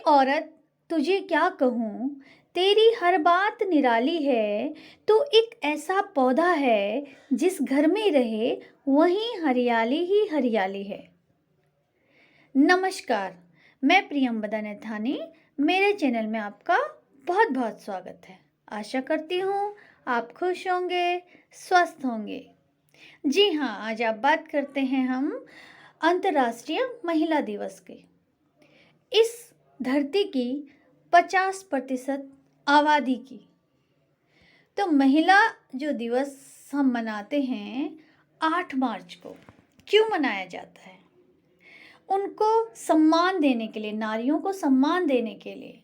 औरत तुझे क्या कहूँ, तेरी हर बात निराली है। तू एक ऐसा पौधा है जिस घर में रहे वहीं हरियाली ही हरियाली है। नमस्कार, मैं प्रियंवदा नैथानी। मेरे चैनल में आपका बहुत बहुत स्वागत है। आशा करती हूँ आप खुश होंगे, स्वस्थ होंगे। जी हाँ, आज आप बात करते हैं हम अंतर्राष्ट्रीय महिला दिवस की। इस धरती की 50% आबादी की। तो महिला जो दिवस हम मनाते हैं 8 मार्च को, क्यों मनाया जाता है? उनको सम्मान देने के लिए, नारियों को सम्मान देने के लिए।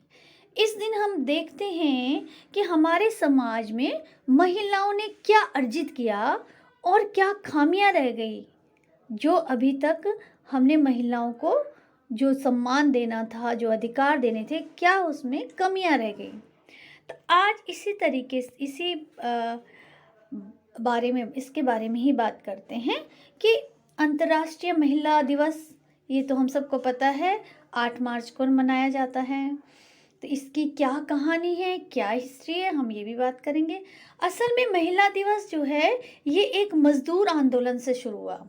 इस दिन हम देखते हैं कि हमारे समाज में महिलाओं ने क्या अर्जित किया और क्या खामियां रह गई, जो अभी तक हमने महिलाओं को जो सम्मान देना था, जो अधिकार देने थे, क्या उसमें कमियां रह गई। तो आज इसके बारे में ही बात करते हैं कि अंतर्राष्ट्रीय महिला दिवस, ये तो हम सबको पता है 8 मार्च को मनाया जाता है। तो इसकी क्या कहानी है, क्या हिस्ट्री है, हम ये भी बात करेंगे। असल में महिला दिवस जो है ये एक मजदूर आंदोलन से शुरू हुआ।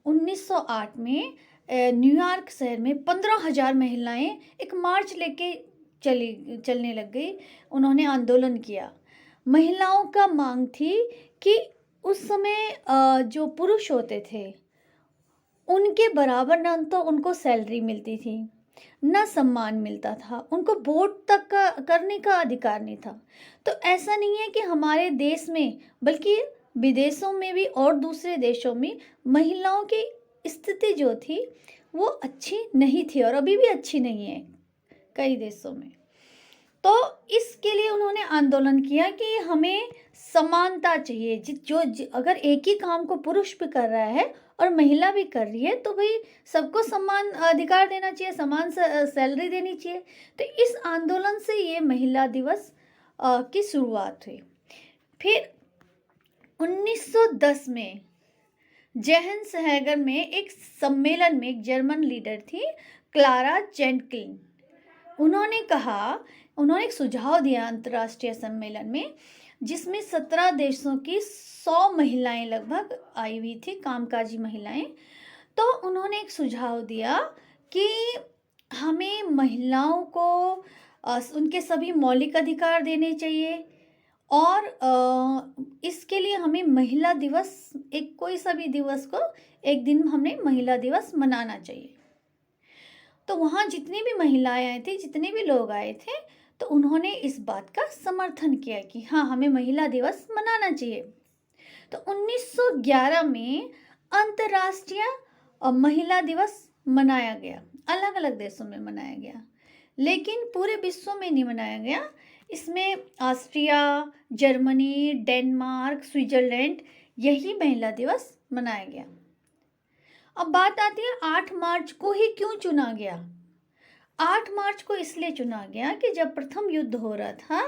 1908 में न्यूयॉर्क शहर में 15,000 महिलाएं एक मार्च लेके चलने लग गई। उन्होंने आंदोलन किया। महिलाओं का मांग थी कि उस समय जो पुरुष होते थे उनके बराबर न तो उनको सैलरी मिलती थी, न सम्मान मिलता था, उनको वोट तक का करने का अधिकार नहीं था। तो ऐसा नहीं है कि हमारे देश में, बल्कि विदेशों में भी और दूसरे देशों में महिलाओं की स्थिति जो थी वो अच्छी नहीं थी और अभी भी अच्छी नहीं है कई देशों में। तो इसके लिए उन्होंने आंदोलन किया कि हमें समानता चाहिए। अगर एक ही काम को पुरुष भी कर रहा है और महिला भी कर रही है तो भाई सबको समान अधिकार देना चाहिए, समान सैलरी देनी चाहिए। तो इस आंदोलन से ये महिला दिवस की शुरुआत हुई। फिर 1910 में जोहान्सबर्ग में एक सम्मेलन में एक जर्मन लीडर थी, क्लारा ज़ेटकिन। उन्होंने एक सुझाव दिया अंतर्राष्ट्रीय सम्मेलन में, जिसमें 17 देशों की 100 महिलाएं लगभग आई हुई थी, कामकाजी महिलाएं। तो उन्होंने एक सुझाव दिया कि हमें महिलाओं को उनके सभी मौलिक अधिकार देने चाहिए और इसके लिए हमें महिला दिवस, एक कोई सा भी दिवस को एक दिन हमें महिला दिवस मनाना चाहिए। तो वहाँ जितनी भी महिलाएं आई थी, जितने भी लोग आए थे, तो उन्होंने इस बात का समर्थन किया कि हाँ, हमें महिला दिवस मनाना चाहिए। तो 1911 में अंतर्राष्ट्रीय महिला दिवस मनाया गया। अलग अलग देशों में मनाया गया, लेकिन पूरे विश्व में नहीं मनाया गया। इसमें ऑस्ट्रिया, जर्मनी, डेनमार्क, स्विट्जरलैंड, यही महिला दिवस मनाया गया। अब बात आती है 8 मार्च को ही क्यों चुना गया। 8 मार्च को इसलिए चुना गया कि जब प्रथम युद्ध हो रहा था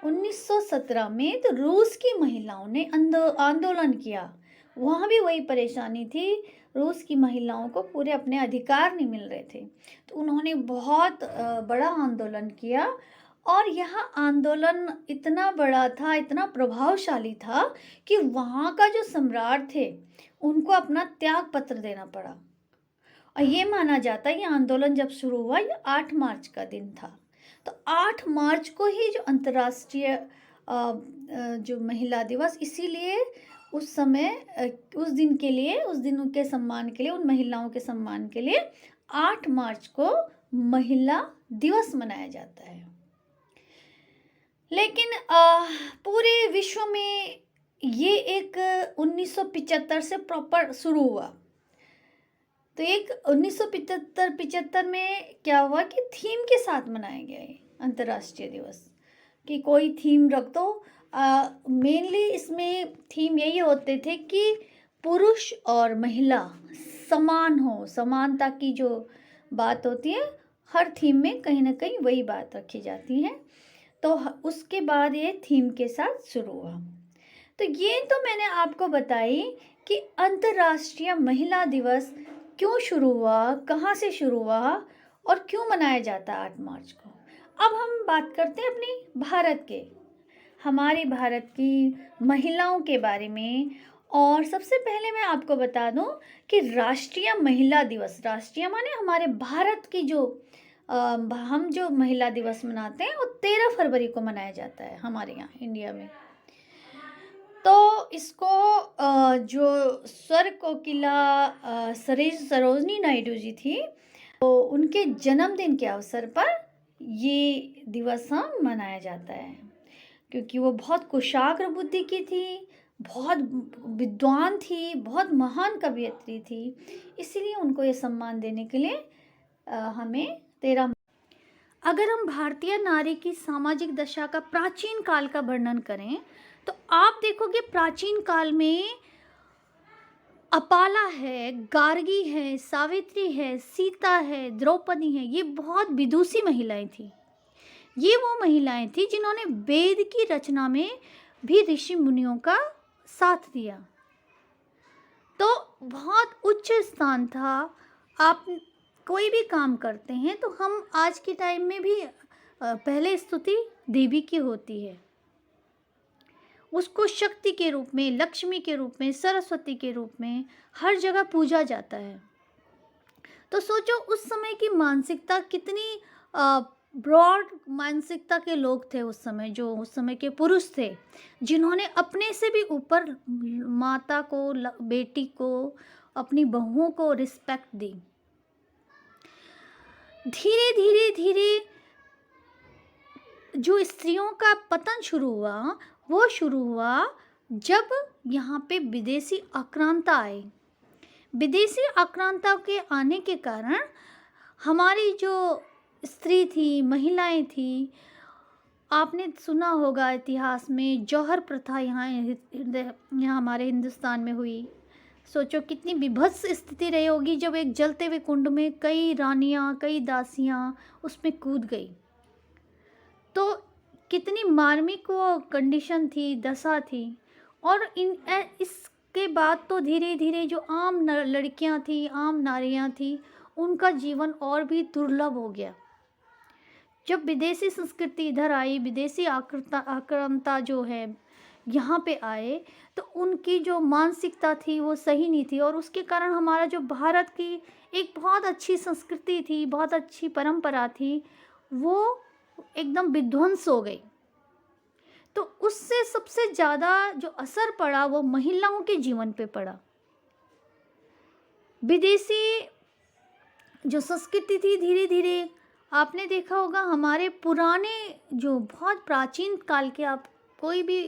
1917 में, तो रूस की महिलाओं ने आंदोलन किया। वहाँ भी वही परेशानी थी, रूस की महिलाओं को पूरे अपने अधिकार नहीं मिल रहे थे। तो उन्होंने बहुत बड़ा आंदोलन किया और यह आंदोलन इतना बड़ा था, इतना प्रभावशाली था कि वहाँ का जो सम्राट थे उनको अपना त्याग पत्र देना पड़ा। और ये माना जाता है ये आंदोलन जब शुरू हुआ ये 8 मार्च का दिन था। तो 8 मार्च को ही जो अंतर्राष्ट्रीय जो महिला दिवस, इसीलिए उस समय उस दिन के सम्मान के लिए, उन महिलाओं के सम्मान के लिए 8 मार्च को महिला दिवस मनाया जाता है। लेकिन पूरे विश्व में ये एक 1975 से प्रॉपर शुरू हुआ। तो एक 1975 में क्या हुआ कि थीम के साथ मनाया गया है अंतर्राष्ट्रीय दिवस, कि कोई थीम रख दो। मेनली इसमें थीम यही होते थे कि पुरुष और महिला समान हो, समानता की जो बात होती है, हर थीम में कहीं ना कहीं वही बात रखी जाती है। तो उसके बाद ये थीम के साथ शुरू हुआ। तो ये तो मैंने आपको बताई कि अंतर्राष्ट्रीय महिला दिवस क्यों शुरू हुआ, कहाँ से शुरू हुआ और क्यों मनाया जाता है 8 मार्च को। अब हम बात करते हैं अपनी भारत के, हमारे भारत की महिलाओं के बारे में। और सबसे पहले मैं आपको बता दूं कि राष्ट्रीय महिला दिवस, राष्ट्रीय माने हमारे भारत की जो हम जो महिला दिवस मनाते हैं वो 13 फरवरी को मनाया जाता है हमारे यहाँ इंडिया में। तो इसको जो स्वर कोकिला सरोजनी नायडू जी थी, तो उनके जन्मदिन के अवसर पर ये दिवस हम मनाया जाता है, क्योंकि वो बहुत कुशाग्र बुद्धि की थी, बहुत विद्वान थी, बहुत महान कवयित्री थी। इसीलिए उनको ये सम्मान देने के लिए हमें 13। अगर हम भारतीय नारी की सामाजिक दशा का प्राचीन काल का वर्णन करें तो आप देखोगे प्राचीन काल में अपाला है, गार्गी है, सावित्री है, सीता है, द्रौपदी है, ये बहुत विदुषी महिलाएं थी। ये वो महिलाएं थी जिन्होंने वेद की रचना में भी ऋषि मुनियों का साथ दिया। तो बहुत उच्च स्थान था। आप कोई भी काम करते हैं तो हम आज के टाइम में भी पहले स्तुति देवी की होती है, उसको शक्ति के रूप में, लक्ष्मी के रूप में, सरस्वती के रूप में हर जगह पूजा जाता है। तो सोचो उस समय की मानसिकता कितनी ब्रॉड मानसिकता के लोग थे उस समय, जो उस समय के पुरुष थे जिन्होंने अपने से भी ऊपर माता को, बेटी को, अपनी बहुओं को रिस्पेक्ट दी। धीरे धीरे धीरे जो स्त्रियों का पतन शुरू हुआ वो शुरू हुआ जब यहाँ पे विदेशी आक्रांता आए। विदेशी आक्रांता के आने के कारण हमारी जो स्त्री थी, महिलाएं थी, आपने सुना होगा इतिहास में जौहर प्रथा यहाँ हमारे हिंदुस्तान में हुई। सोचो कितनी विभत्स स्थिति रही होगी जब एक जलते हुए कुंड में कई रानियाँ, कई दासियाँ उसमें कूद गई। तो कितनी मार्मिक वो कंडीशन थी, दशा थी। और इसके बाद तो धीरे धीरे जो आम लड़कियां थी, आम नारियां थी, उनका जीवन और भी दुर्लभ हो गया। जब विदेशी संस्कृति इधर आई, विदेशी आक्रांता जो है यहाँ पे आए, तो उनकी जो मानसिकता थी वो सही नहीं थी, और उसके कारण हमारा जो भारत की एक बहुत अच्छी संस्कृति थी, बहुत अच्छी परंपरा थी, वो एकदम विध्वंस हो गई। तो उससे सबसे ज़्यादा जो असर पड़ा वो महिलाओं के जीवन पे पड़ा। विदेशी जो संस्कृति थी, धीरे धीरे आपने देखा होगा हमारे पुराने जो बहुत प्राचीन काल के, आप कोई भी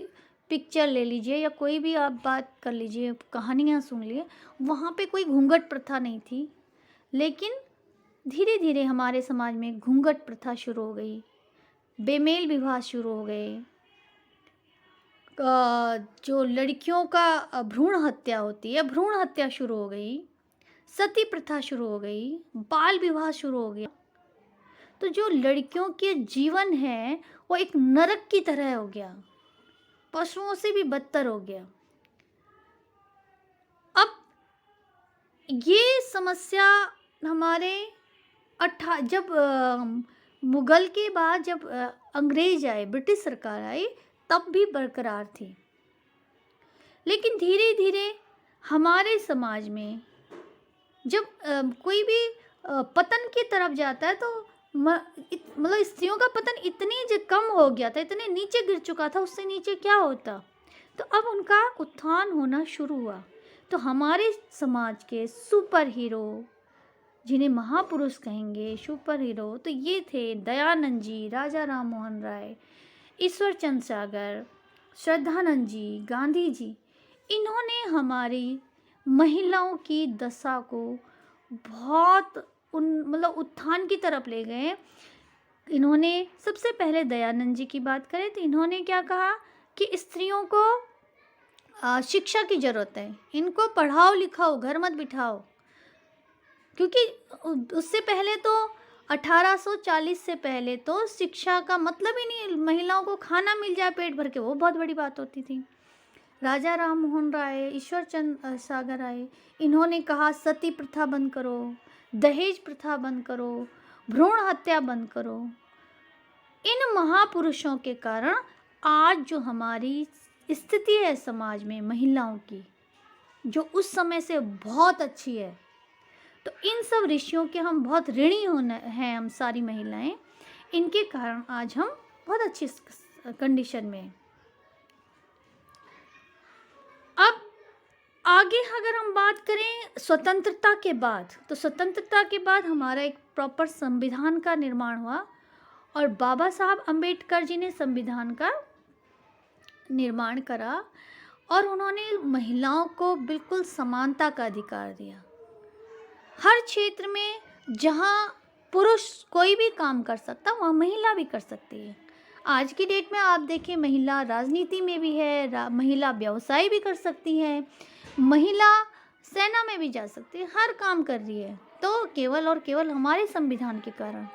पिक्चर ले लीजिए या कोई भी आप बात कर लीजिए, कहानियाँ सुन लिए, वहाँ पे कोई घूंघट प्रथा नहीं थी। लेकिन धीरे धीरे हमारे समाज में घूंघट प्रथा शुरू हो गई, बेमेल विवाह शुरू हो गए, जो लड़कियों का भ्रूण हत्या होती है, भ्रूण हत्या शुरू हो गई, सती प्रथा शुरू हो गई, बाल विवाह शुरू हो गया। तो जो लड़कियों के जीवन है वो एक नरक की तरह हो गया, पशुओं से भी बदतर हो गया। अब ये समस्या हमारे जब मुगल के बाद जब अंग्रेज आए, ब्रिटिश सरकार आई, तब भी बरकरार थी। लेकिन धीरे धीरे हमारे समाज में जब कोई भी पतन की तरफ जाता है, तो मतलब स्त्रियों का पतन इतनी कम हो गया था, इतने नीचे गिर चुका था, उससे नीचे क्या होता, तो अब उनका उत्थान होना शुरू हुआ। तो हमारे समाज के सुपर हीरो, जिन्हें महापुरुष कहेंगे, सुपर हीरो, तो ये थे दयानंद जी, राजा राम मोहन राय, ईश्वर चंद्र सागर, श्रद्धानंद जी, गांधी जी। इन्होंने हमारी महिलाओं की दशा को बहुत मतलब उत्थान की तरफ ले गए। इन्होंने सबसे पहले दयानंद जी की बात करें तो इन्होंने क्या कहा कि स्त्रियों को शिक्षा की ज़रूरत है, इनको पढ़ाओ लिखाओ, घर मत बिठाओ। क्योंकि उससे पहले तो 1840 से पहले तो शिक्षा का मतलब ही नहीं, महिलाओं को खाना मिल जाए पेट भर के, वो बहुत बड़ी बात होती थी। राजा राम मोहन राय, ईश्वर चंद्र सागर आए, इन्होंने कहा सती प्रथा बंद करो, दहेज प्रथा बंद करो, भ्रूण हत्या बंद करो। इन महापुरुषों के कारण आज जो हमारी स्थिति है समाज में महिलाओं की, जो उस समय से बहुत अच्छी है, तो इन सब ऋषियों के हम बहुत ऋणी होने हैं, हम सारी महिलाएं। इनके कारण आज हम बहुत अच्छी कंडीशन में हैं। अब आगे अगर हम बात करें स्वतंत्रता के बाद, तो स्वतंत्रता के बाद हमारा एक प्रॉपर संविधान का निर्माण हुआ और बाबा साहब अम्बेडकर जी ने संविधान का निर्माण करा और उन्होंने महिलाओं को बिल्कुल समानता का अधिकार दिया। हर क्षेत्र में जहाँ पुरुष कोई भी काम कर सकता, वहाँ महिला भी कर सकती है। आज की डेट में आप देखिए, महिला राजनीति में भी है, महिला व्यवसाय भी कर सकती है, महिला सेना में भी जा सकती है, हर काम कर रही है। तो केवल और केवल हमारे संविधान के कारण।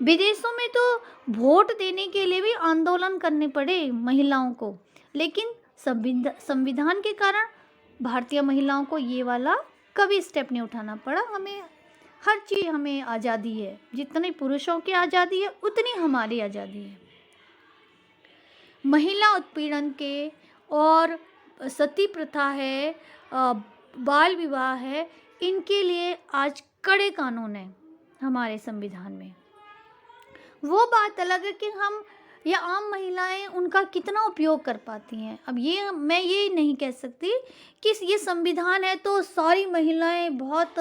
विदेशों में तो वोट देने के लिए भी आंदोलन करने पड़े महिलाओं को, लेकिन संविधान के कारण भारतीय महिलाओं को ये वाला कभी स्टेप नहीं उठाना पड़ा। हमें हर चीज़, हमें आज़ादी है, जितनी पुरुषों की आज़ादी है उतनी हमारी आज़ादी है। महिला उत्पीड़न के और सती प्रथा है, बाल विवाह है, इनके लिए आज कड़े कानून हैं हमारे संविधान में। वो बात अलग है कि हम या आम महिलाएं उनका कितना उपयोग कर पाती हैं। अब ये मैं ये नहीं कह सकती कि ये संविधान है तो सारी महिलाएं बहुत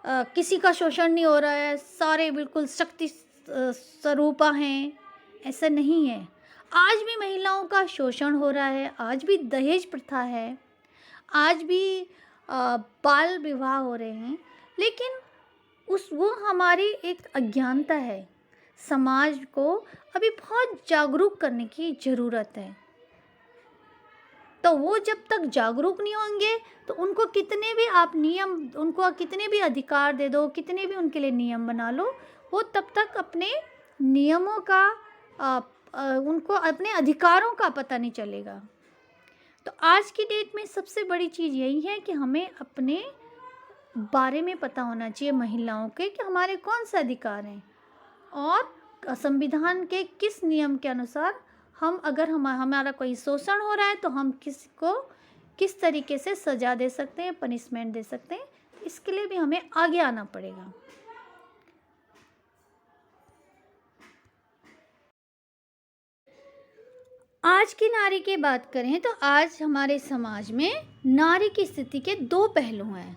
किसी का शोषण नहीं हो रहा है, सारे बिल्कुल शक्ति स्वरूपा हैं, ऐसा नहीं है। आज भी महिलाओं का शोषण हो रहा है, आज भी दहेज प्रथा है, आज भी बाल विवाह हो रहे हैं, लेकिन वो हमारी एक अज्ञानता है। समाज को अभी बहुत जागरूक करने की ज़रूरत है। तो वो जब तक जागरूक नहीं होंगे तो उनको कितने भी आप नियम, उनको कितने भी अधिकार दे दो, कितने भी उनके लिए नियम बना लो, वो तब तक अपने नियमों का उनको अपने अधिकारों का पता नहीं चलेगा। तो आज की डेट में सबसे बड़ी चीज़ यही है कि हमें अपने बारे में पता होना चाहिए महिलाओं के, कि हमारे कौन से अधिकार हैं और संविधान के किस नियम के अनुसार हम, अगर हमारा कोई शोषण हो रहा है तो हम किसी को किस तरीके से सज़ा दे सकते हैं, पनिशमेंट दे सकते हैं। इसके लिए भी हमें आगे आना पड़ेगा। आज की नारी की बात करें तो आज हमारे समाज में नारी की स्थिति के दो पहलू हैं।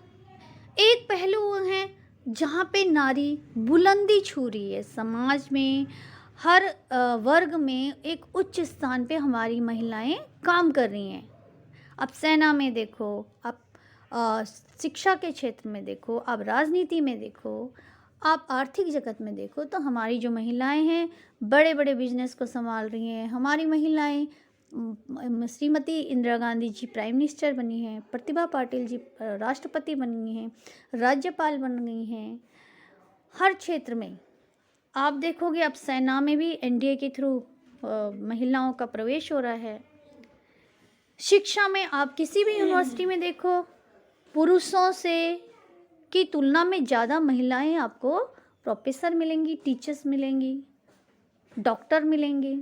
एक पहलू है जहाँ पे नारी बुलंदी छू रही है, समाज में हर वर्ग में एक उच्च स्थान पे हमारी महिलाएं काम कर रही हैं। अब सेना में देखो, आप शिक्षा के क्षेत्र में देखो, आप राजनीति में देखो, आप आर्थिक जगत में देखो, तो हमारी जो महिलाएं हैं बड़े बड़े बिजनेस को संभाल रही हैं। हमारी महिलाएं, श्रीमती इंदिरा गांधी जी प्राइम मिनिस्टर बनी हैं, प्रतिभा पाटिल जी राष्ट्रपति बन गई हैं, राज्यपाल बन गई हैं। हर क्षेत्र में आप देखोगे, अब सेना में भी एनडीए के थ्रू महिलाओं का प्रवेश हो रहा है। शिक्षा में आप किसी भी यूनिवर्सिटी में देखो, पुरुषों से की तुलना में ज़्यादा महिलाएं आपको प्रोफेसर मिलेंगी, टीचर्स मिलेंगी, डॉक्टर मिलेंगे।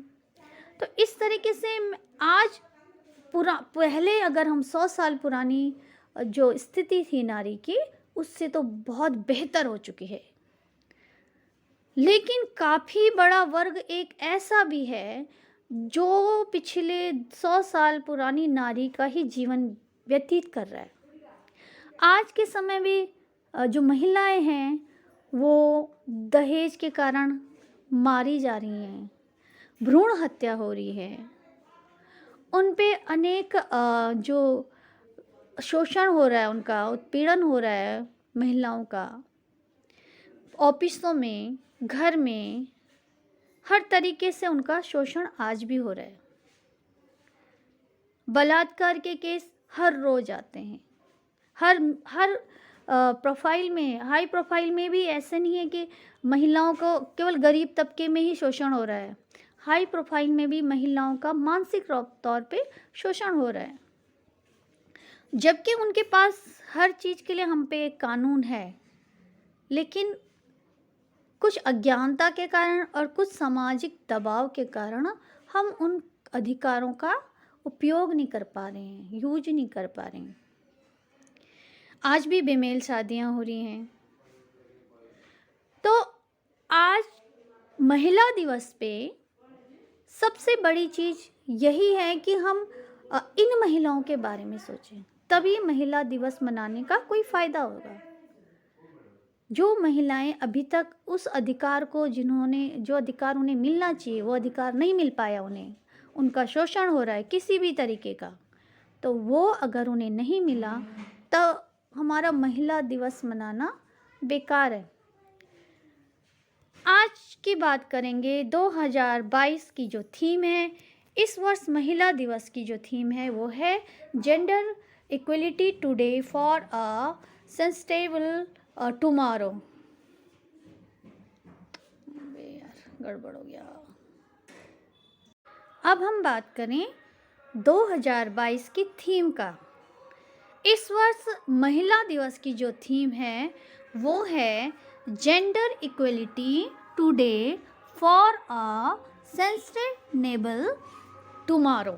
तो इस तरीके से आज पहले अगर हम 100 साल पुरानी जो स्थिति थी नारी की, उससे तो बहुत बेहतर हो चुकी है। लेकिन काफ़ी बड़ा वर्ग एक ऐसा भी है जो पिछले 100 साल पुरानी नारी का ही जीवन व्यतीत कर रहा है। आज के समय भी जो महिलाएं हैं वो दहेज के कारण मारी जा रही हैं, भ्रूण हत्या हो रही है, उन पे अनेक जो शोषण हो रहा है, उनका उत्पीड़न हो रहा है महिलाओं का, ऑफिसों में, घर में, हर तरीके से उनका शोषण आज भी हो रहा है। बलात्कार के केस हर रोज आते हैं, हर प्रोफाइल में, हाई प्रोफाइल में भी ऐसे नहीं है कि महिलाओं को केवल गरीब तबके में ही शोषण हो रहा है, हाई प्रोफाइल में भी महिलाओं का मानसिक तौर पे शोषण हो रहा है। जबकि उनके पास हर चीज़ के लिए हम पे एक कानून है, लेकिन कुछ अज्ञानता के कारण और कुछ सामाजिक दबाव के कारण हम उन अधिकारों का उपयोग नहीं कर पा रहे हैं, यूज नहीं कर पा रहे हैं। आज भी बेमेल शादियां हो रही हैं। तो आज महिला दिवस पे सबसे बड़ी चीज़ यही है कि हम इन महिलाओं के बारे में सोचें, तभी महिला दिवस मनाने का कोई फ़ायदा होगा। जो महिलाएं अभी तक उस अधिकार को जो अधिकार उन्हें मिलना चाहिए वो अधिकार नहीं मिल पाया, उनका शोषण हो रहा है किसी भी तरीके का, तो वो अगर उन्हें नहीं मिला तो हमारा महिला दिवस मनाना बेकार है। आज की बात करेंगे 2022 की जो थीम है, इस वर्ष महिला दिवस की जो थीम है वो है gender equality today for a sustainable tomorrow. यार गड़बड़ हो गया। अब हम बात करें 2022 की थीम का। इस वर्ष महिला दिवस की जो थीम है वो है gender equality today for a sustainable tomorrow,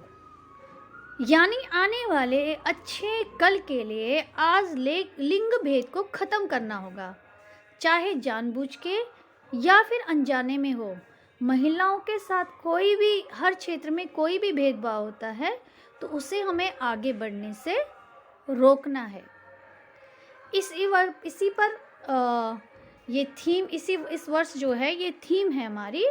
यानी आने वाले अच्छे कल के लिए आज लिंग भेद को ख़त्म करना होगा, चाहे जानबूझ के या फिर अनजाने में हो। महिलाओं के साथ कोई भी हर क्षेत्र में कोई भी भेदभाव होता है तो उसे हमें आगे बढ़ने से रोकना है। इसी पर ये थीम इस वर्ष जो है ये थीम है हमारी,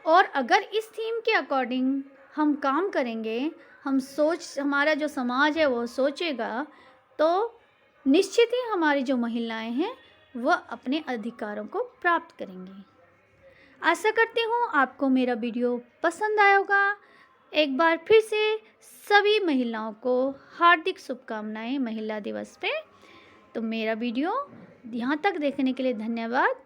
और अगर इस थीम के अकॉर्डिंग हम काम करेंगे, हमारा जो समाज है वो सोचेगा, तो निश्चित ही हमारी जो महिलाएं हैं वह अपने अधिकारों को प्राप्त करेंगी। आशा करती हूँ आपको मेरा वीडियो पसंद आया होगा। एक बार फिर से सभी महिलाओं को हार्दिक शुभकामनाएं महिला दिवस पे। तो मेरा वीडियो यहाँ तक देखने के लिए धन्यवाद।